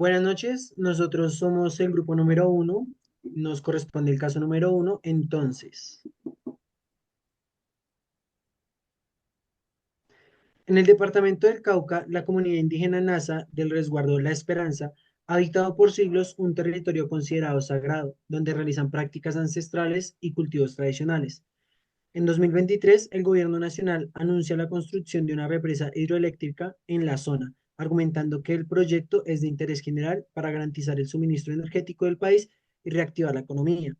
Buenas noches, nosotros somos el grupo número uno, nos corresponde el caso número uno. Entonces, en el departamento del Cauca, la comunidad indígena Nasa del resguardo La Esperanza ha habitado por siglos un territorio considerado sagrado, donde realizan prácticas ancestrales y cultivos tradicionales. En 2023, el gobierno nacional anuncia la construcción de una represa hidroeléctrica en la zona, argumentando que el proyecto es de interés general para garantizar el suministro energético del país y reactivar la economía.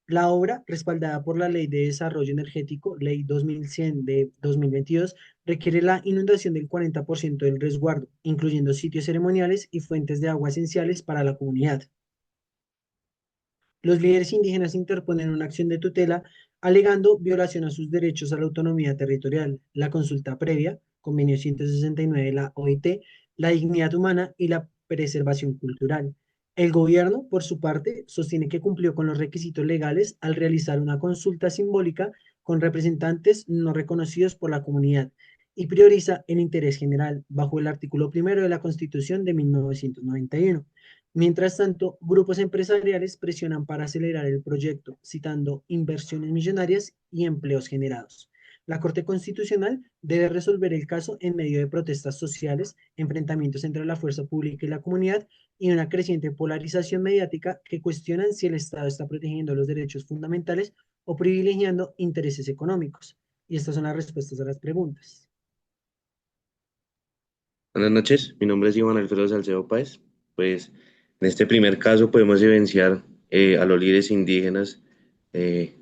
La obra, respaldada por la Ley de Desarrollo Energético, Ley 2100 de 2022, requiere la inundación del 40% del resguardo, incluyendo sitios ceremoniales y fuentes de agua esenciales para la comunidad. Los líderes indígenas interponen una acción de tutela alegando violación a sus derechos a la autonomía territorial, la consulta previa, convenio 169 de la OIT, la dignidad humana y la preservación cultural. El gobierno, por su parte, sostiene que cumplió con los requisitos legales al realizar una consulta simbólica con representantes no reconocidos por la comunidad y prioriza el interés general bajo el artículo primero de la Constitución de 1991. Mientras tanto, grupos empresariales presionan para acelerar el proyecto, citando inversiones millonarias y empleos generados. La Corte Constitucional debe resolver el caso en medio de protestas sociales, enfrentamientos entre la fuerza pública y la comunidad y una creciente polarización mediática que cuestionan si el Estado está protegiendo los derechos fundamentales o privilegiando intereses económicos. Y estas son las respuestas a las preguntas. Buenas noches, mi nombre es Iván Alfredo Salcedo Páez. Pues en este primer caso podemos evidenciar a los líderes indígenas eh,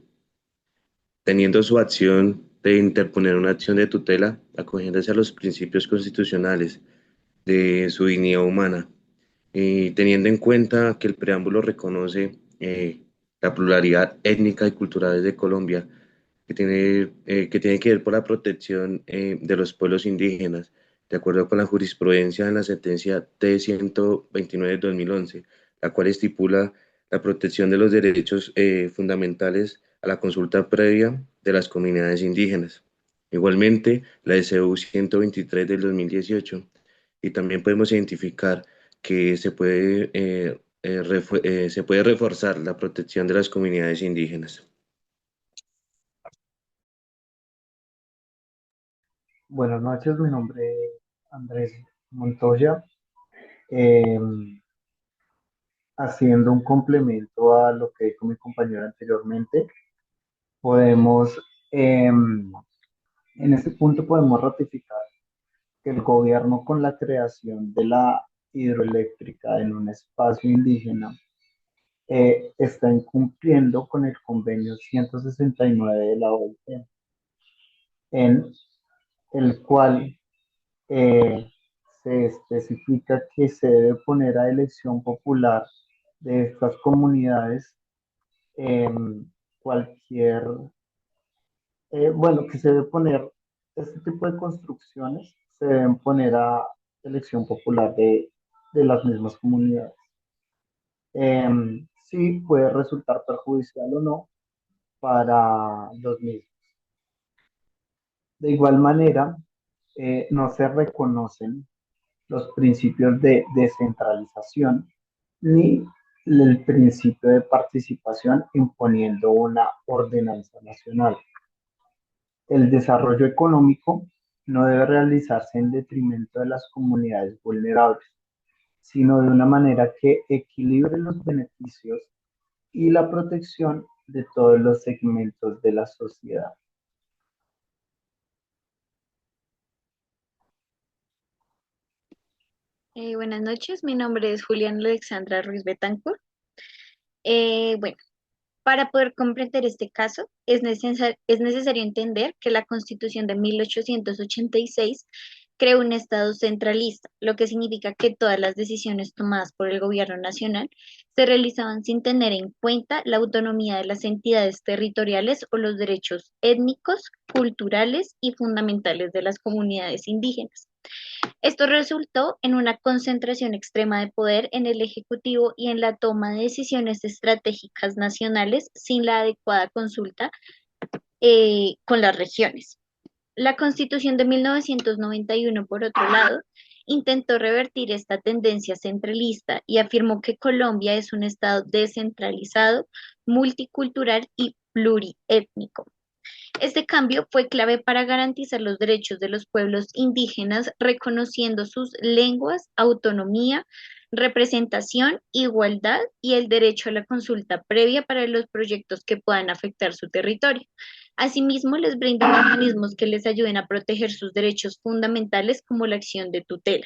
teniendo su acción de interponer una acción de tutela acogiéndose a los principios constitucionales de su dignidad humana y teniendo en cuenta que el preámbulo reconoce la pluralidad étnica y cultural de Colombia, que tiene que ver por la protección de los pueblos indígenas, de acuerdo con la jurisprudencia en la sentencia T-129 de 2011, la cual estipula la protección de los derechos fundamentales a la consulta previa de las comunidades indígenas. Igualmente, la SU 123 del 2018, y también podemos identificar que se puede reforzar la protección de las comunidades indígenas. Buenas noches, mi nombre es Andrés Montoya. Eh, Haciendo un complemento a lo que dijo mi compañero anteriormente, podemos, en este punto podemos ratificar que el gobierno con la creación de la hidroeléctrica en un espacio indígena está incumpliendo con el convenio 169 de la OIT, en el cual eh, se especifica que se debe poner a elección popular de estas comunidades cualquier, bueno, que se debe poner, este tipo de construcciones se deben poner a elección popular de las mismas comunidades. Sí puede resultar perjudicial o no para los mismos. De igual manera, no se reconocen los principios de descentralización ni el principio de participación imponiendo una ordenanza nacional. El desarrollo económico no debe realizarse en detrimento de las comunidades vulnerables, sino de una manera que equilibre los beneficios y la protección de todos los segmentos de la sociedad. Buenas noches, mi nombre es Julián Alexandra Ruiz Betancourt. Bueno, para poder comprender este caso, es necesario entender que la Constitución de 1886 creó un Estado centralista, lo que significa que todas las decisiones tomadas por el gobierno nacional se realizaban sin tener en cuenta la autonomía de las entidades territoriales o los derechos étnicos, culturales y fundamentales de las comunidades indígenas. Esto resultó en una concentración extrema de poder en el Ejecutivo y en la toma de decisiones estratégicas nacionales sin la adecuada consulta con las regiones. La Constitución de 1991, por otro lado, intentó revertir esta tendencia centralista y afirmó que Colombia es un estado descentralizado, multicultural y pluriétnico. Este cambio fue clave para garantizar los derechos de los pueblos indígenas, reconociendo sus lenguas, autonomía, representación, igualdad y el derecho a la consulta previa para los proyectos que puedan afectar su territorio. Asimismo, les brinda mecanismos que les ayuden a proteger sus derechos fundamentales como la acción de tutela.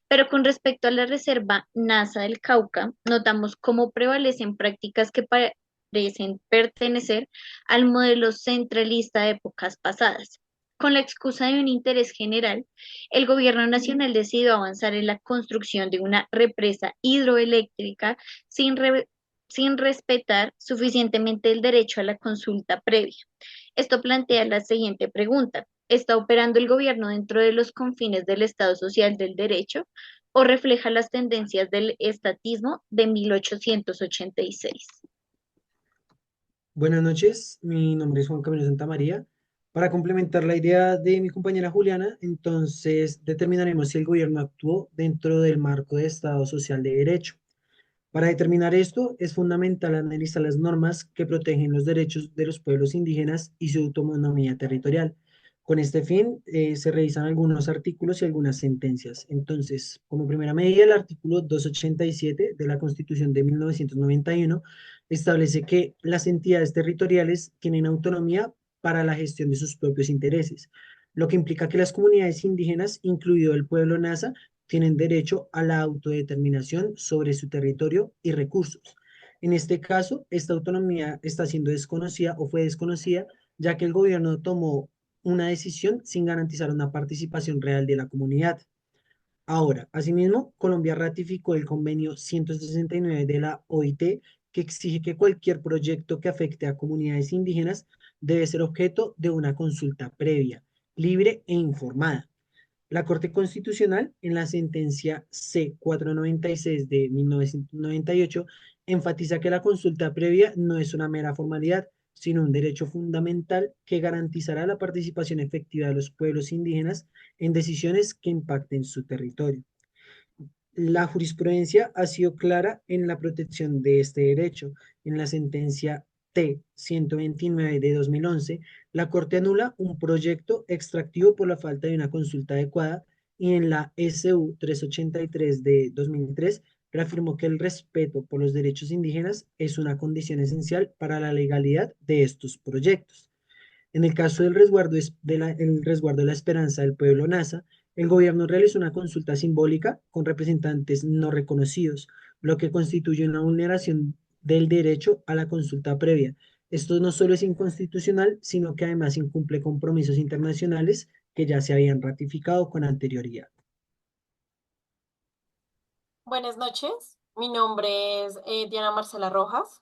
Pero con respecto a la reserva NASA del Cauca, notamos cómo prevalecen prácticas que parecen pertenecer al modelo centralista de épocas pasadas. Con la excusa de un interés general, el gobierno nacional decidió avanzar en la construcción de una represa hidroeléctrica sin respetar suficientemente el derecho a la consulta previa. Esto plantea la siguiente pregunta: ¿está operando el gobierno dentro de los confines del Estado Social del Derecho o refleja las tendencias del estatismo de 1886? Buenas noches, mi nombre es Juan Camilo Santamaría. Para complementar la idea de mi compañera Juliana, entonces determinaremos si el gobierno actuó dentro del marco de Estado Social de Derecho. Para determinar esto, es fundamental analizar las normas que protegen los derechos de los pueblos indígenas y su autonomía territorial. Con este fin, se revisan algunos artículos y algunas sentencias. Entonces, como primera medida, el artículo 287 de la Constitución de 1991 establece que las entidades territoriales tienen autonomía para la gestión de sus propios intereses, lo que implica que las comunidades indígenas, incluido el pueblo Nasa, tienen derecho a la autodeterminación sobre su territorio y recursos. En este caso, esta autonomía está siendo desconocida o fue desconocida, ya que el gobierno tomó una decisión sin garantizar una participación real de la comunidad. Ahora, asimismo, Colombia ratificó el convenio 169 de la OIT, que exige que cualquier proyecto que afecte a comunidades indígenas debe ser objeto de una consulta previa, libre e informada. La Corte Constitucional, en la sentencia C-496 de 1998, enfatiza que la consulta previa no es una mera formalidad, sino un derecho fundamental que garantizará la participación efectiva de los pueblos indígenas en decisiones que impacten su territorio. La jurisprudencia ha sido clara en la protección de este derecho. En la sentencia T-129 de 2011, la Corte anula un proyecto extractivo por la falta de una consulta adecuada, y en la SU 383 de 2003 reafirmó que el respeto por los derechos indígenas es una condición esencial para la legalidad de estos proyectos. En el caso del resguardo, el resguardo de la esperanza del pueblo Nasa, el gobierno realizó una consulta simbólica con representantes no reconocidos, lo que constituye una vulneración del derecho a la consulta previa. Esto no solo es inconstitucional, sino que además incumple compromisos internacionales que ya se habían ratificado con anterioridad. Buenas noches, mi nombre es Diana Marcela Rojas.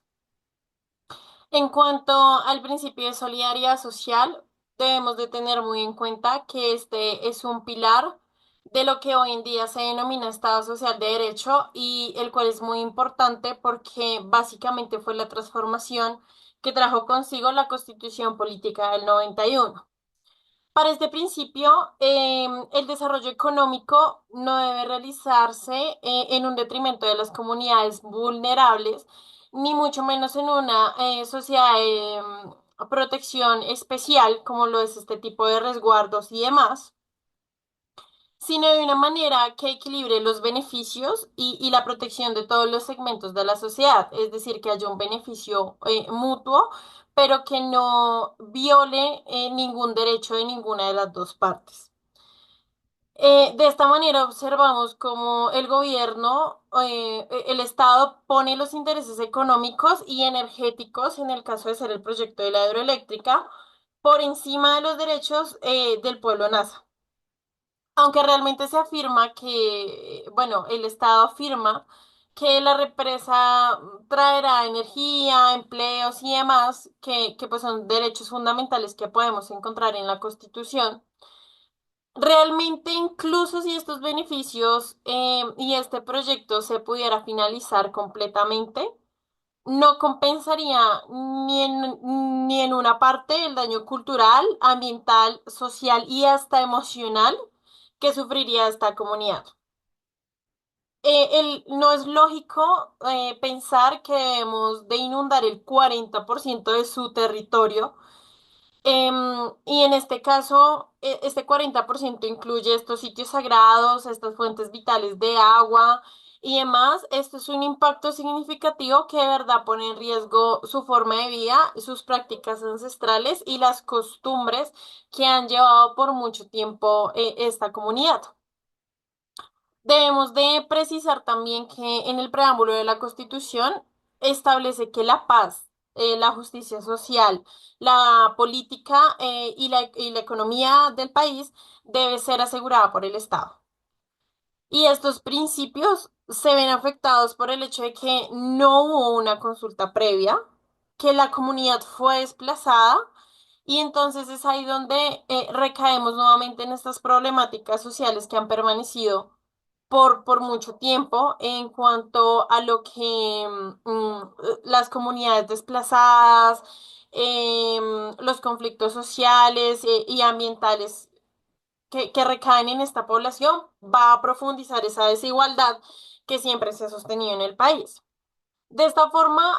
En cuanto al principio de solidaridad social, debemos de tener muy en cuenta que este es un pilar de lo que hoy en día se denomina Estado Social de Derecho y el cual es muy importante porque básicamente fue la transformación que trajo consigo la Constitución Política del 91. Para este principio, el desarrollo económico no debe realizarse en un detrimento de las comunidades vulnerables, ni mucho menos en una sociedad de protección especial, como lo es este tipo de resguardos y demás, sino de una manera que equilibre los beneficios y la protección de todos los segmentos de la sociedad, es decir, que haya un beneficio mutuo, pero que no viole ningún derecho de ninguna de las dos partes. De esta manera observamos cómo el gobierno, el Estado pone los intereses económicos y energéticos, en el caso de ser el proyecto de la hidroeléctrica, por encima de los derechos del pueblo NASA. Aunque realmente se afirma que, bueno, el Estado afirma que la represa traerá energía, empleos y demás, que pues son derechos fundamentales que podemos encontrar en la Constitución. Realmente, incluso si estos beneficios y este proyecto se pudiera finalizar completamente, no compensaría ni en una parte el daño cultural, ambiental, social y hasta emocional que sufriría esta comunidad. No es lógico pensar que debemos de inundar el 40% de su territorio. Y en este caso, este 40% incluye estos sitios sagrados, estas fuentes vitales de agua y demás. Esto es un impacto significativo que de verdad pone en riesgo su forma de vida, sus prácticas ancestrales y las costumbres que han llevado por mucho tiempo esta comunidad. Debemos de precisar también que en el preámbulo de la Constitución establece que la paz, la justicia social, la política y la economía del país debe ser asegurada por el Estado. Y estos principios se ven afectados por el hecho de que no hubo una consulta previa, que la comunidad fue desplazada y entonces es ahí donde recaemos nuevamente en estas problemáticas sociales que han permanecido por mucho tiempo en cuanto a lo que las comunidades desplazadas, los conflictos sociales y ambientales que recaen en esta población, va a profundizar esa desigualdad que siempre se ha sostenido en el país. De esta forma,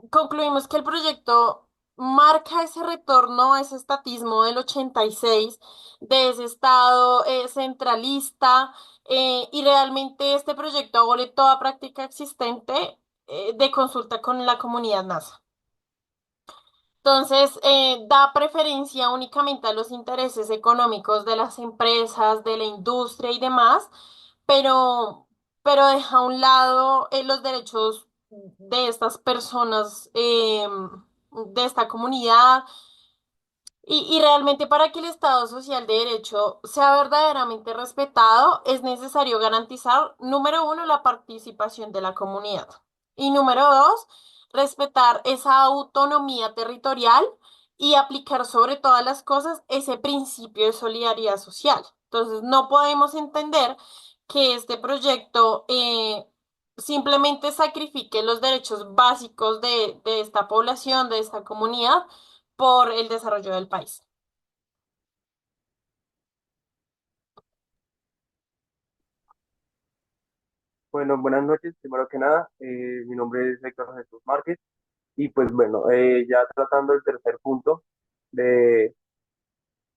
concluimos que el proyecto marca ese retorno a ese estatismo del 86, de ese estado centralista, y realmente este proyecto abole toda práctica existente de consulta con la comunidad NASA. Entonces, da preferencia únicamente a los intereses económicos de las empresas, de la industria y demás, pero, pero deja a un lado los derechos de estas personas, de esta comunidad, y realmente para que el Estado social de derecho sea verdaderamente respetado, es necesario garantizar, número uno, la participación de la comunidad. Y número dos, respetar esa autonomía territorial y aplicar sobre todas las cosas ese principio de solidaridad social. Entonces, no podemos entender que este proyecto simplemente sacrifique los derechos básicos de esta población, de esta comunidad por el desarrollo del país. Bueno, buenas noches. Primero que nada, mi nombre es Héctor Jesús Márquez y pues bueno, ya tratando el tercer punto de,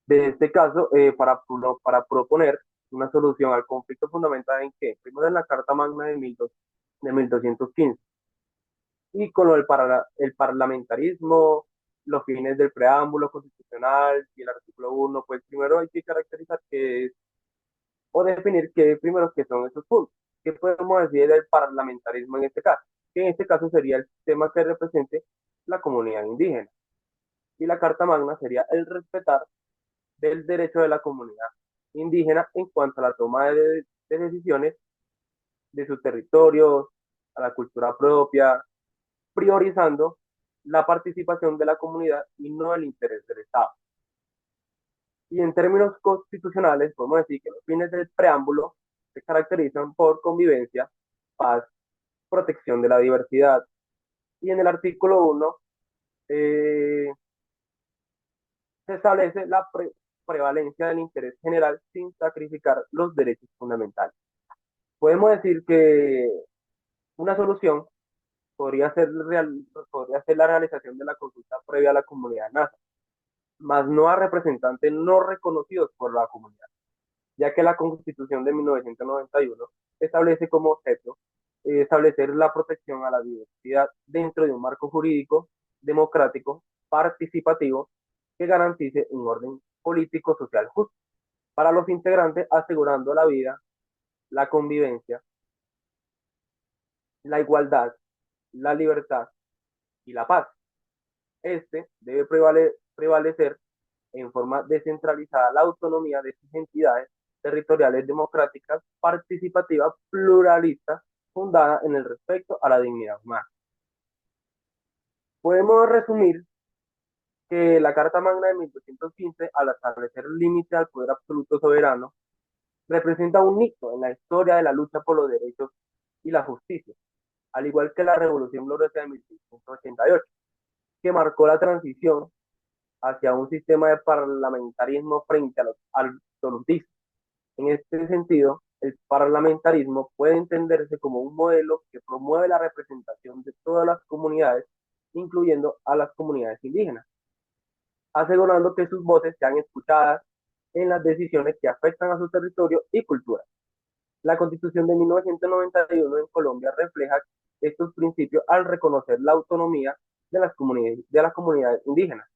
de este caso, para proponer una solución al conflicto fundamental en que, primero en la Carta Magna de 1215 y con lo del el parlamentarismo, los fines del preámbulo constitucional y el artículo 1, pues primero hay que caracterizar qué es o definir qué primero qué son esos puntos. ¿Qué podemos decir del parlamentarismo en este caso? Que en este caso sería el sistema que represente la comunidad indígena. Y la Carta Magna sería el respetar del derecho de la comunidad indígena en cuanto a la toma de decisiones de sus territorios, a la cultura propia, priorizando la participación de la comunidad y no el interés del Estado. Y en términos constitucionales, podemos decir que los fines del preámbulo se caracterizan por convivencia, paz, protección de la diversidad. Y en el artículo 1 se establece la prevalencia del interés general sin sacrificar los derechos fundamentales. Podemos decir que una solución podría ser la realización de la consulta previa a la comunidad NASA, más no a representantes no reconocidos por la comunidad, ya que la Constitución de 1991 establece como objeto establecer la protección a la diversidad dentro de un marco jurídico, democrático, participativo, que garantice un orden político social justo para los integrantes, asegurando la vida, la convivencia, la igualdad, la libertad y la paz. Este debe prevalecer en forma descentralizada la autonomía de sus entidades territoriales democráticas, participativas, pluralistas, fundada en el respeto a la dignidad humana. Podemos resumir que la Carta Magna de 1215, al establecer límite al poder absoluto soberano, representa un hito en la historia de la lucha por los derechos y la justicia, al igual que la Revolución Gloriosa de 1688, que marcó la transición hacia un sistema de parlamentarismo frente a los absolutistas. En este sentido, el parlamentarismo puede entenderse como un modelo que promueve la representación de todas las comunidades, incluyendo a las comunidades indígenas, asegurando que sus voces sean escuchadas en las decisiones que afectan a su territorio y cultura. La Constitución de 1991 en Colombia refleja estos principios al reconocer la autonomía de las comunidades indígenas,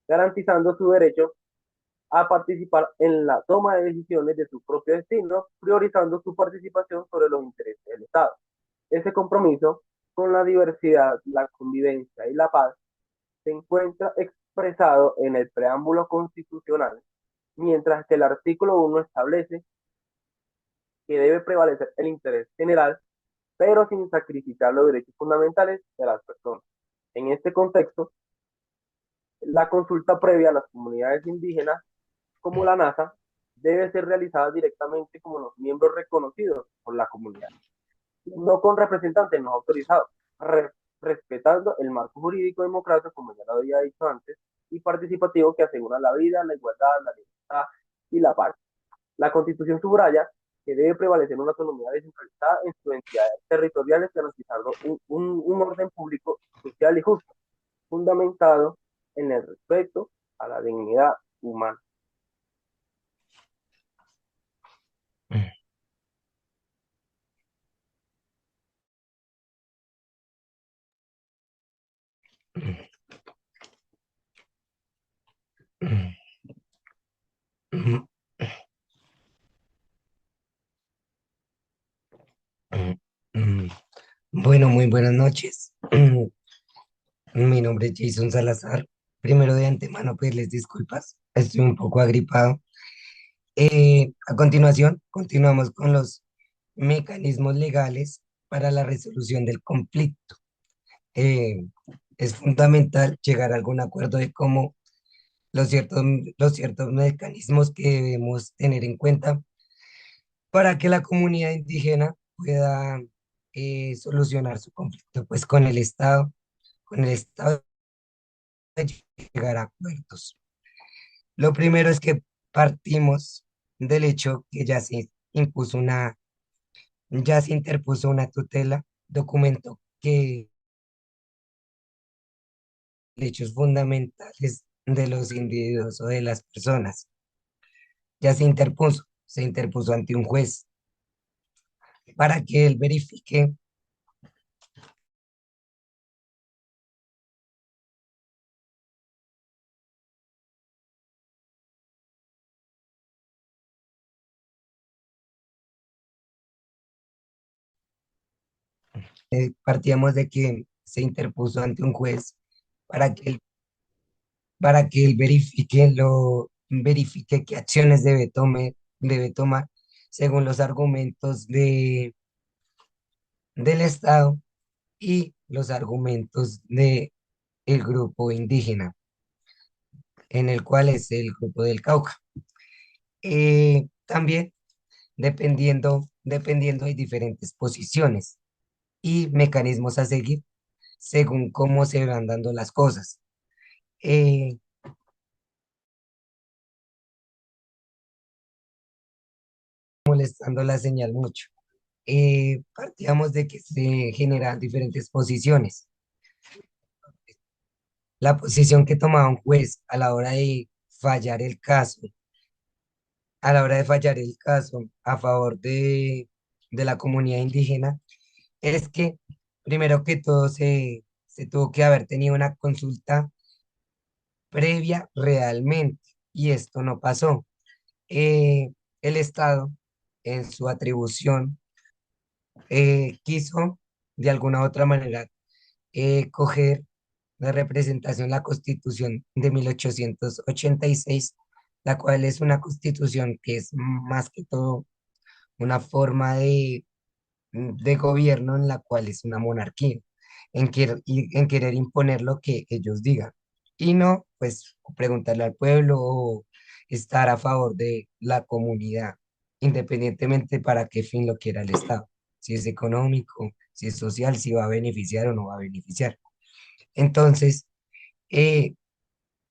garantizando su derecho a participar en la toma de decisiones de su propio destino, priorizando su participación sobre los intereses del Estado. Ese compromiso con la diversidad, la convivencia y la paz se encuentra expresado en el preámbulo constitucional, mientras que el artículo 1 establece que debe prevalecer el interés general, pero sin sacrificar los derechos fundamentales de las personas. En este contexto, la consulta previa a las comunidades indígenas, como la NASA, debe ser realizada directamente como los miembros reconocidos por la comunidad, no con representantes no autorizados, respetando el marco jurídico democrático, como ya lo había dicho antes, y participativo que asegura la vida, la igualdad, la libertad y la paz. La Constitución subraya que debe prevalecer una autonomía descentralizada en sus entidades territoriales, garantizando un orden público, social y justo, fundamentado en el respeto a la dignidad humana. Bueno, muy buenas noches. Mi nombre es Jason Salazar. Primero de antemano pedirles disculpas. Estoy un poco agripado. A continuación, continuamos con los mecanismos legales para la resolución del conflicto. Eh, es fundamental llegar a algún acuerdo de cómo los ciertos mecanismos que debemos tener en cuenta para que la comunidad indígena pueda solucionar su conflicto pues con el Estado y llegar a acuerdos. Lo primero es que partimos del hecho que ya se interpuso una tutela, documento que derechos fundamentales de los individuos o de las personas. Ya se interpuso ante un juez para que él verifique partíamos de que se interpuso ante un juez para que para que él verifique qué acciones debe tomar según los argumentos del Estado y los argumentos del grupo indígena, en el cual es el grupo del Cauca. También, dependiendo, hay diferentes posiciones y mecanismos a seguir según cómo se van dando las cosas. Eh, Molestando la señal mucho. Partíamos de que se generan diferentes posiciones. La posición que tomaba un juez a la hora de fallar el caso, a la hora de fallar el caso a favor de la comunidad indígena, es que primero que todo se tuvo que haber tenido una consulta previa realmente, y esto no pasó. El Estado, en su atribución, quiso de alguna u otra manera coger de representación la Constitución de 1886, la cual es una constitución que es más que todo una forma de gobierno en la cual es una monarquía, en querer imponer lo que ellos digan y no, pues, preguntarle al pueblo o estar a favor de la comunidad, independientemente para qué fin lo quiera el Estado, si es económico, si es social, si va a beneficiar o no va a beneficiar. Entonces, eh,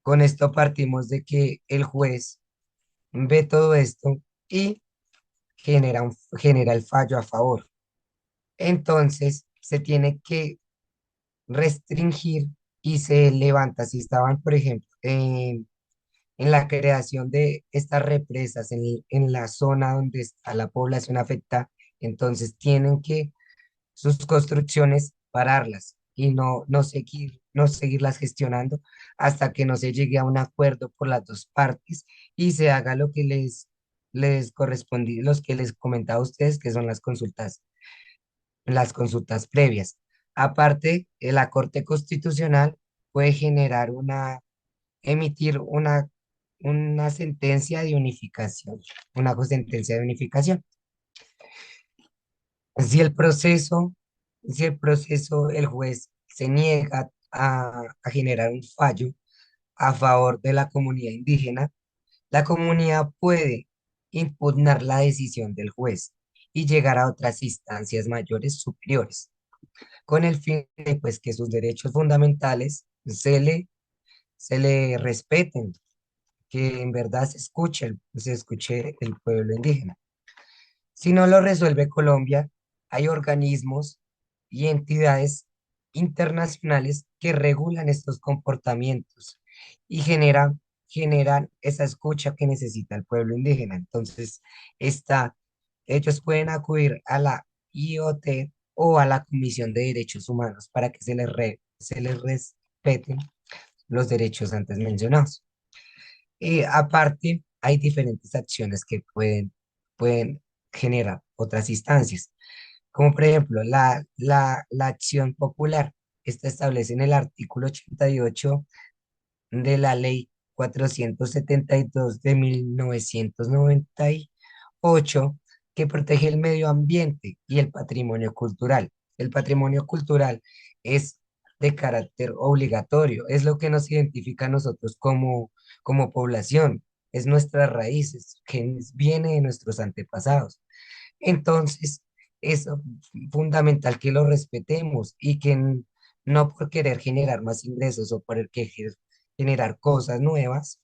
con esto partimos de que el juez ve todo esto y genera el fallo a favor. Entonces, se tiene que restringir y se levanta. Si estaban, por ejemplo, en la creación de estas represas en la zona donde está la población afectada, entonces tienen que sus construcciones pararlas y no seguirlas gestionando hasta que no se llegue a un acuerdo por las dos partes y se haga lo que les correspondía, los que les comentaba a ustedes, que son las consultas previas. Aparte, la Corte Constitucional puede emitir una sentencia de unificación, una sentencia de unificación. Si el proceso, si el proceso, el juez se niega a generar un fallo a favor de la comunidad indígena, la comunidad puede impugnar la decisión del juez y llegar a otras instancias mayores superiores, con el fin de pues, que sus derechos fundamentales se le respeten, que en verdad se escuche el pueblo indígena. Si no lo resuelve Colombia, hay organismos y entidades internacionales que regulan estos comportamientos y generan esa escucha que necesita el pueblo indígena. Entonces, está, ellos pueden acudir a la IoT o a la Comisión de Derechos Humanos para que se les respeten los derechos antes mencionados. Aparte, hay diferentes acciones que pueden generar otras instancias, como por ejemplo la acción popular. Esta establece en el artículo 88 de la ley 472 de 1998 que protege el medio ambiente y el patrimonio cultural. El patrimonio cultural es de carácter obligatorio, es lo que nos identifica a nosotros como población, es nuestras raíces, que viene de nuestros antepasados. Entonces, es fundamental que lo respetemos y que no por querer generar más ingresos o por generar cosas nuevas,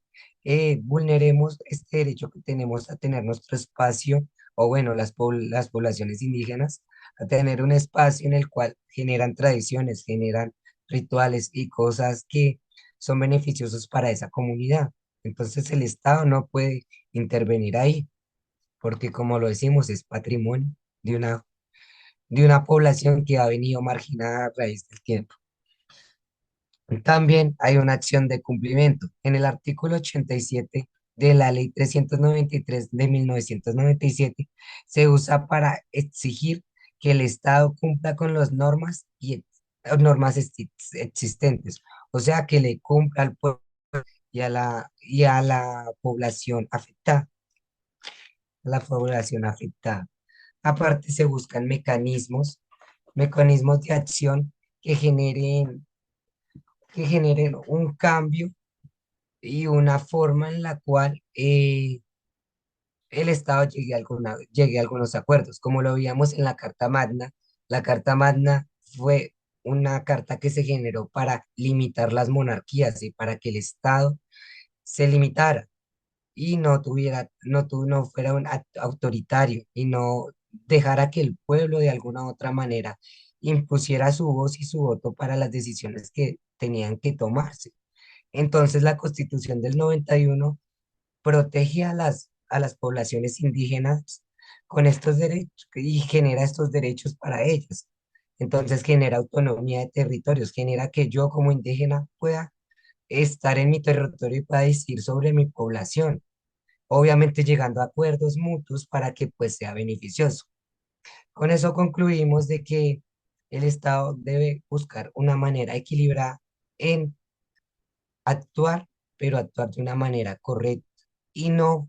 vulneremos este derecho que tenemos a tener nuestro espacio, o bueno, las poblaciones indígenas, a tener un espacio en el cual generan tradiciones, generan rituales y cosas que son beneficiosos para esa comunidad. Entonces, el Estado no puede intervenir ahí porque como lo decimos, es patrimonio de una población que ha venido marginada a raíz del tiempo. También hay una acción de cumplimiento. En el artículo 87 de la Ley 393 de 1997 se usa para exigir que el Estado cumpla con las normas normas existentes, o sea, que le cumpla al pueblo y a la población afectada, Aparte, se buscan mecanismos de acción que generen un cambio y una forma en la cual el Estado llegue a algunos acuerdos. Como lo veíamos en la Carta Magna fue una carta que se generó para limitar las monarquías y para que el Estado se limitara y no fuera un acto autoritario y no dejara que el pueblo de alguna u otra manera impusiera su voz y su voto para las decisiones que tenían que tomarse. Entonces la Constitución del 91 protege a las poblaciones indígenas con estos derechos y genera estos derechos para ellas. Entonces genera autonomía de territorios, genera que yo como indígena pueda estar en mi territorio y pueda decidir sobre mi población, obviamente llegando a acuerdos mutuos para que pues sea beneficioso. Con eso concluimos de que el Estado debe buscar una manera equilibrada en actuar, pero actuar de una manera correcta y no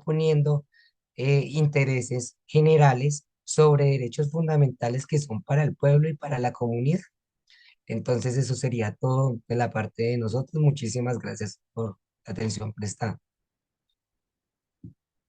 poniendo intereses generales sobre derechos fundamentales que son para el pueblo y para la comunidad. Entonces eso sería todo de la parte de nosotros. Muchísimas gracias por la atención prestada.